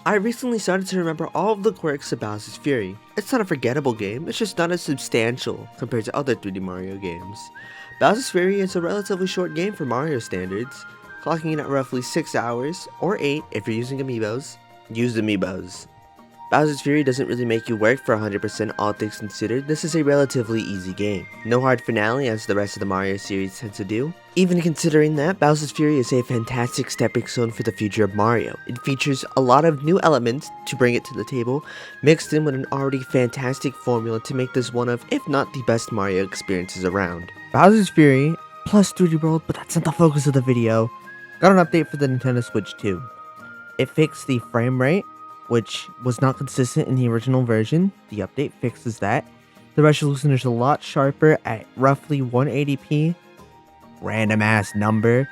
I recently started to remember all of the quirks of Bowser's Fury. It's not a forgettable game, it's just not as substantial compared to other 3D Mario games. Bowser's Fury is a relatively short game for Mario standards, clocking in at roughly 6 hours, or 8 if you're using amiibos. Use amiibos. Bowser's Fury doesn't really make you work for 100% all things considered. This is a relatively easy game. No hard finale as the rest of the Mario series tend to do. Even considering that, Bowser's Fury is a fantastic stepping stone for the future of Mario. It features a lot of new elements to bring it to the table, mixed in with an already fantastic formula to make this one of, if not the best Mario experiences around. Bowser's Fury plus 3D World, but that's not the focus of the video, got an update for the Nintendo Switch 2. It fixed the frame rate, which was not consistent in the original version. The update fixes that. The resolution is a lot sharper at roughly 180p. Random ass number.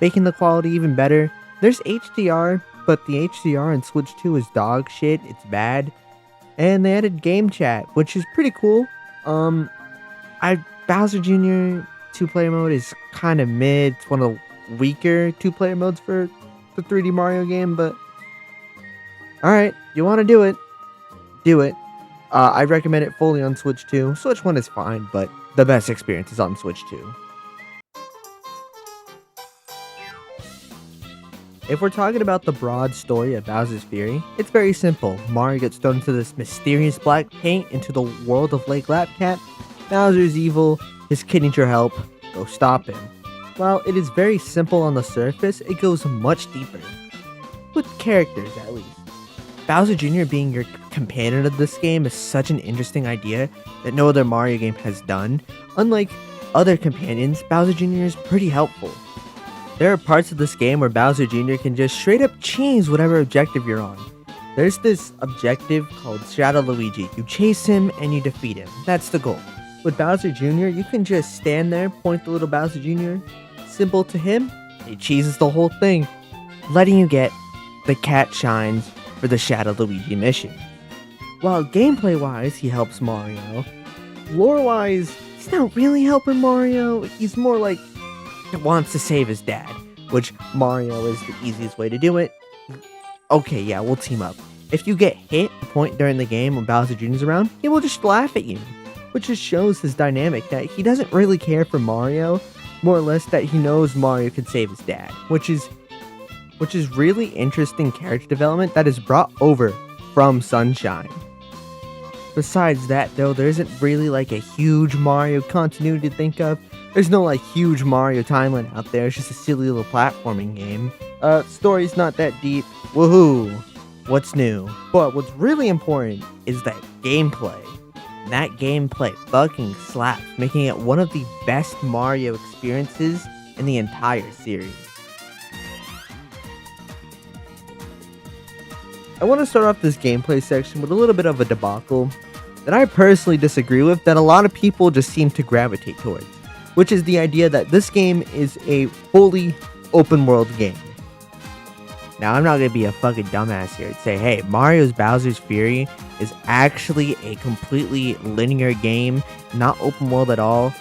Making the quality even better. There's HDR, but the HDR in Switch 2 is dog shit. It's bad. And they added game chat, which is pretty cool. Bowser Jr. 2-player mode is kind of mid. It's one of the weaker 2-player modes for the 3D Mario game, but alright, you want to do it, do it. I recommend it fully on Switch 2. Switch 1 is fine, but the best experience is on Switch 2. If we're talking about the broad story of Bowser's Fury, it's very simple. Mario gets thrown into this mysterious black paint into the world of Lake Lapcat. Bowser's evil, his kid needs your help, go stop him. While it is very simple on the surface, it goes much deeper. With characters, at least. Bowser Jr. being your companion of this game is such an interesting idea that no other Mario game has done. Unlike other companions, Bowser Jr. is pretty helpful. There are parts of this game where Bowser Jr. can just straight up change whatever objective you're on. There's this objective called Shadow Luigi. You chase him and you defeat him. That's the goal. With Bowser Jr., you can just stand there, point the little Bowser Jr. symbol to him, he cheeses the whole thing, letting you get the cat shines for the Shadow Luigi mission. While gameplay-wise, he helps Mario, lore-wise, he's not really helping Mario. He's more like he wants to save his dad, which Mario is the easiest way to do it. Okay, yeah, we'll team up. If you get hit a point during the game when Bowser Jr.'s around, he will just laugh at you, which just shows his dynamic that he doesn't really care for Mario, more or less that he knows Mario can save his dad, which is really interesting character development that is brought over from Sunshine. Besides that though, there isn't really like a huge Mario continuity to think of. There's no like huge Mario timeline out there, it's just a silly little platforming game. Story's not that deep, woohoo, what's new? But what's really important is that gameplay. That gameplay fucking slaps, making it one of the best Mario experiences in the entire series. I want to start off this gameplay section with a little bit of a debacle that I personally disagree with, that a lot of people just seem to gravitate towards, which is the idea that this game is a fully open world game. Now, I'm not going to be a fucking dumbass here and say, hey, Mario's Bowser's Fury is actually a completely linear game, not open world at all.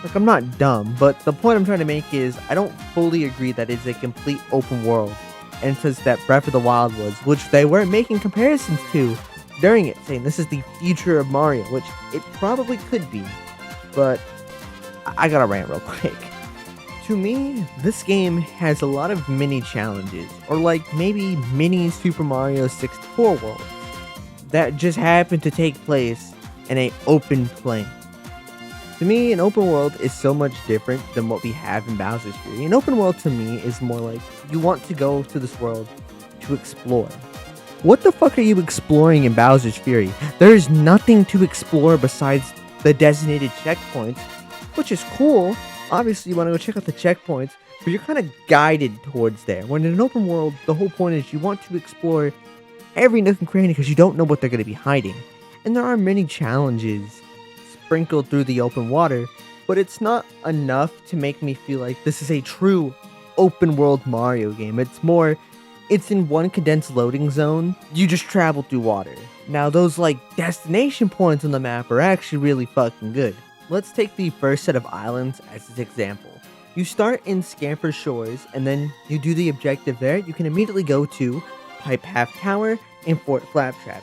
Like, I'm not dumb, but the point I'm trying to make is I don't fully agree that it's a complete open world. And says that Breath of the Wild was, which they weren't making comparisons to during it, saying this is the future of Mario, which it probably could be. But I gotta rant real quick. To me, this game has a lot of mini challenges, or like maybe mini Super Mario 64 worlds, that just happen to take place in an open plane. To me, an open world is so much different than what we have in Bowser's Fury. An open world to me is more like you want to go to this world to explore. What the fuck are you exploring in Bowser's Fury? There is nothing to explore besides the designated checkpoints, which is cool. Obviously, you want to go check out the checkpoints, but you're kind of guided towards there. When in an open world, the whole point is you want to explore every nook and cranny because you don't know what they're going to be hiding. And there are many challenges sprinkled through the open water, but it's not enough to make me feel like this is a true open world Mario game. It's in one condensed loading zone. You just travel through water. Now those like destination points on the map are actually really fucking good. Let's take the first set of islands as an example. You start in Scamper Shores and then you do the objective there. You can immediately go to Pipe Half Tower and Fort Flaptrap.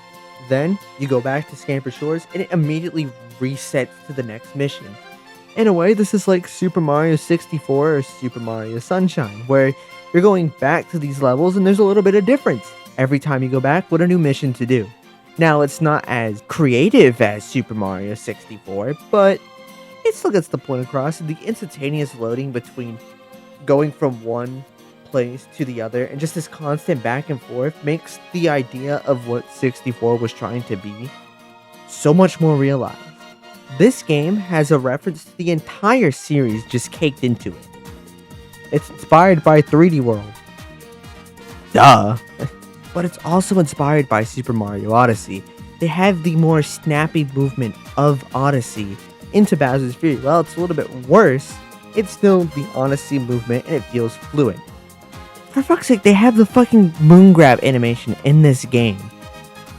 Then you go back to Scamper Shores and it immediately resets to the next mission. In a way, this is like Super Mario 64 or Super Mario Sunshine, where you're going back to these levels and there's a little bit of difference every time you go back with a new mission to do. Now, it's not as creative as Super Mario 64, but it still gets the point across. The instantaneous loading between going from one place to the other and just this constant back and forth makes the idea of what 64 was trying to be so much more realized. This game has a reference to the entire series just caked into it. It's inspired by 3D World. Duh! But it's also inspired by Super Mario Odyssey. They have the more snappy movement of Odyssey into Bowser's Fury. While it's a little bit worse, it's still the Odyssey movement and it feels fluid. For fuck's sake, they have the fucking moon grab animation in this game.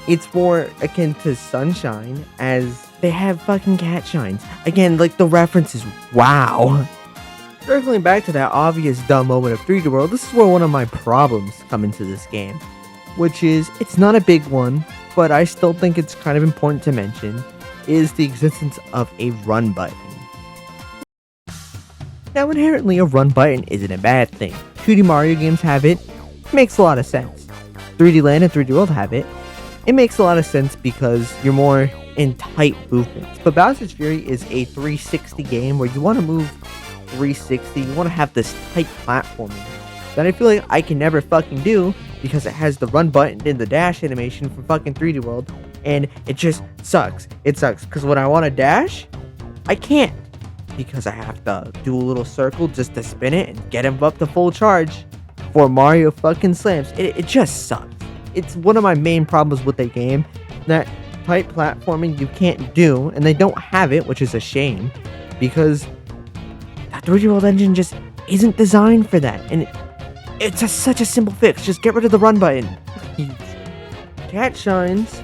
It's more akin to Sunshine, as they have fucking cat shines. Again, like the references, wow. Circling back to that obvious dumb moment of 3D World, this is where one of my problems come into this game. Which is, it's not a big one, but I still think it's kind of important to mention, is the existence of a run button. Now, inherently, a run button isn't a bad thing. 2D Mario games have it makes a lot of sense. 3D Land and 3D World have it makes a lot of sense because you're more in tight movements. But Bowser's Fury is a 360 game where you want to move 360, you want to have this tight platforming that I feel like I can never fucking do because it has the run button and the dash animation from fucking 3D World, and it just sucks. It sucks because when I want to dash, I can't because I have to do a little circle just to spin it and get him up to full charge for Mario fucking slams. It just sucks. It's one of my main problems with the game, that tight platforming you can't do, and they don't have it, which is a shame, because that 3D World engine just isn't designed for that, and it's such a simple fix. Just get rid of the run button. Cat Shines,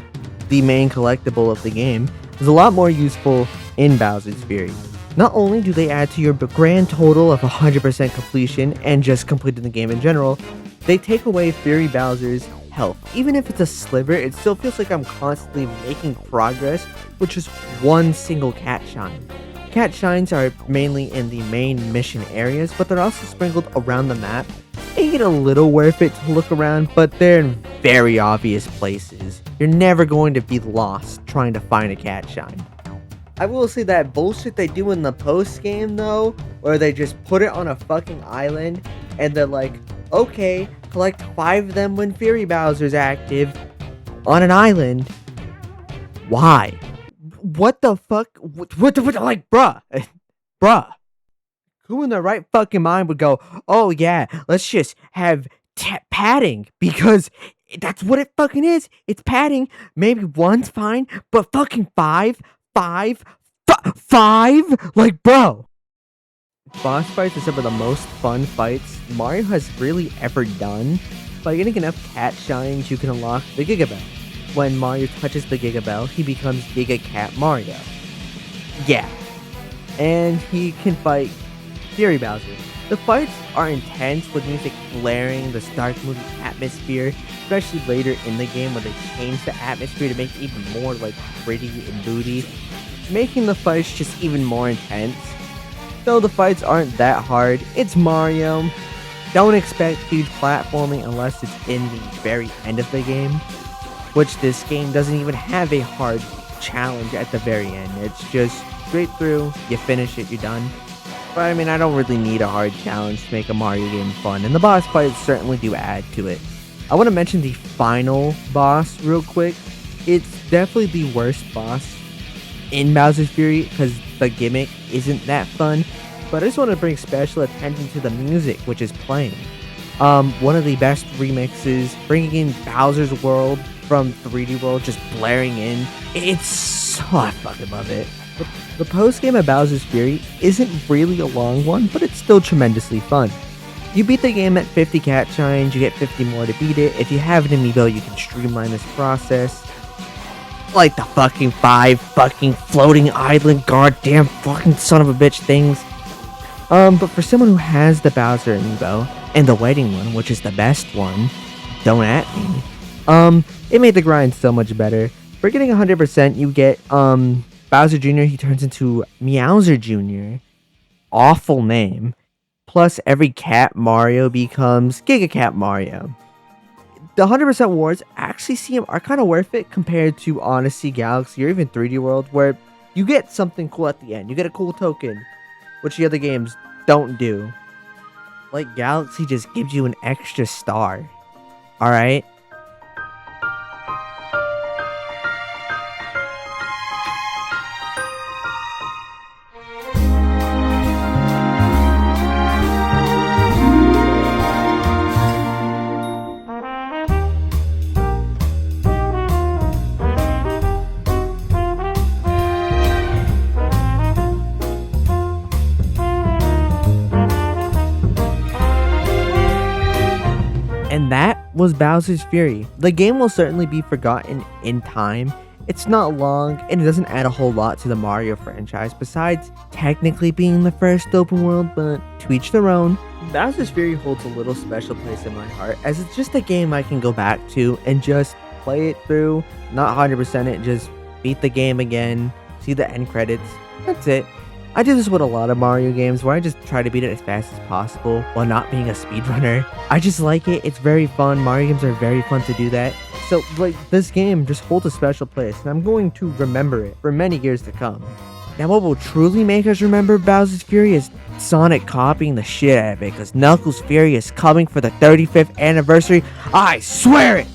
the main collectible of the game, is a lot more useful in Bowser's Fury. Not only do they add to your grand total of 100% completion and just completing the game in general, they take away Fury Bowser's health. Even if it's a sliver, it still feels like I'm constantly making progress with just one single Cat Shine. Cat Shines are mainly in the main mission areas, but they're also sprinkled around the map. They get a little worth it to look around, but they're in very obvious places. You're never going to be lost trying to find a Cat Shine. I will say that bullshit they do in the post game though, where they just put it on a fucking island and they're like, okay, collect 5 of them when Fury Bowser's active on an island. Why? What the fuck? What like, bruh. Who in their right fucking mind would go, oh yeah, let's just have padding, because that's what it fucking is. It's padding. Maybe one's fine, but fucking five? Like, bro. Boss fights are some of the most fun fights Mario has really ever done. By getting enough Cat Shines, you can unlock the Giga Bell. When Mario touches the Giga Bell, he becomes Giga Cat Mario. Yeah. And he can fight Fury Bowser. The fights are intense with music blaring, the dark moody atmosphere, especially later in the game when they change the atmosphere to make it even more like gritty and moody, making the fights just even more intense. Though the fights aren't that hard, it's Mario. Don't expect huge platforming unless it's in the very end of the game, which this game doesn't even have a hard challenge at the very end. It's just straight through, you finish it, you're done. But I mean, I don't really need a hard challenge to make a Mario game fun, and the boss fights certainly do add to it. I want to mention the final boss real quick. It's definitely the worst boss in Bowser's Fury because the gimmick isn't that fun. But I just want to bring special attention to the music which is playing. One of the best remixes, bringing in Bowser's World from 3D World, just blaring in. It's so, I fucking love it. The post game of Bowser's Fury isn't really a long one, but it's still tremendously fun. You beat the game at 50 cat shines, you get 50 more to beat it. If you have an amiibo, you can streamline this process. Like the fucking 5 fucking floating island goddamn fucking son of a bitch things. But for someone who has the Bowser amiibo, and the wedding one, which is the best one, don't at me. It made the grind so much better. For getting 100%, you get, Bowser Jr., he turns into Meowser Jr. Awful name. Plus, every cat Mario becomes Giga Cat Mario. The 100% rewards actually are kind of worth it compared to Odyssey, Galaxy, or even 3D World, where you get something cool at the end. You get a cool token, which the other games don't do. Like, Galaxy just gives you an extra star. Alright? And that was Bowser's Fury. The game will certainly be forgotten in time. It's not long, and it doesn't add a whole lot to the Mario franchise, besides technically being the first open world, but to each their own. Bowser's Fury holds a little special place in my heart, as it's just a game I can go back to and just play it through, not 100% it, just beat the game again, see the end credits, that's it. I do this with a lot of Mario games where I just try to beat it as fast as possible while not being a speedrunner. I just like it, it's very fun, Mario games are very fun to do that. So like this game just holds a special place and I'm going to remember it for many years to come. Now what will truly make us remember Bowser's Fury is Sonic copying the shit out of it, because Knuckles' Fury is coming for the 35th anniversary, I swear it!